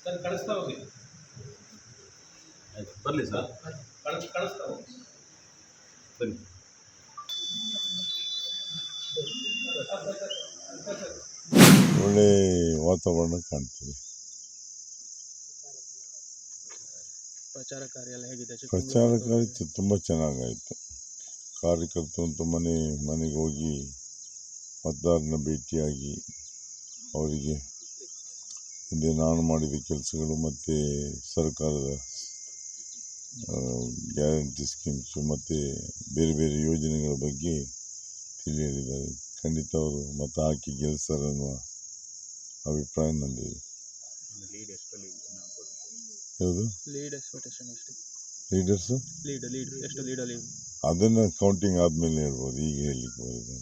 Sir ಕಳಿಸ್ತಾ ಹೋಗಿ. ಬರಲಿ ಸರ್, ಕಳಿಸ್ತಾ ಹೋಗಿ ಬನ್ನಿ. ಒಳ್ಳೆ ವಾತಾವರಣ ಕಾಣ್ತದೆ. ಪ್ರಚಾರ ಕಾರ್ಯ ಎಲ್ಲ ಹೇಗಿದೆ? ಪ್ರಚಾರ ಕಾರ್ಯ ತುಂಬ ಚೆನ್ನಾಗಾಯಿತು. ಕಾರ್ಯಕರ್ತರು ಮನೆ ಮನೆಗೆ ಹೋಗಿ ಮತದಾರನ ಭೇಟಿಯಾಗಿ ಅವರಿಗೆ ಹಿಂದೆ ನಾನು ಮಾಡಿದ ಕೆಲಸಗಳು ಮತ್ತು ಸರ್ಕಾರದ ಗ್ಯಾರಂಟಿ ಸ್ಕೀಮ್ಸು ಮತ್ತು ಬೇರೆ ಬೇರೆ ಯೋಜನೆಗಳ ಬಗ್ಗೆ ತಿಳಿ ಹೇಳಿದ್ದಾರೆ. ಖಂಡಿತ ಅವರು ಮತ ಹಾಕಿ ಗೆಲ್ಲಿಸ್ತಾರೆ ಅನ್ನುವ ಅಭಿಪ್ರಾಯ ನಂದಿದೆ. ಯಾವುದು ಲೀಡರ್ಸು ಲೀಡ್ ಎಷ್ಟು ಲೀಡಲ್ಲಿ ಅದನ್ನು ಕೌಂಟಿಂಗ್ ಆದಮೇಲೆ ಹೇಳ್ಬೋದು, ಈಗ ಹೇಳಲಿಕ್ಕೆ ಬರೋದು.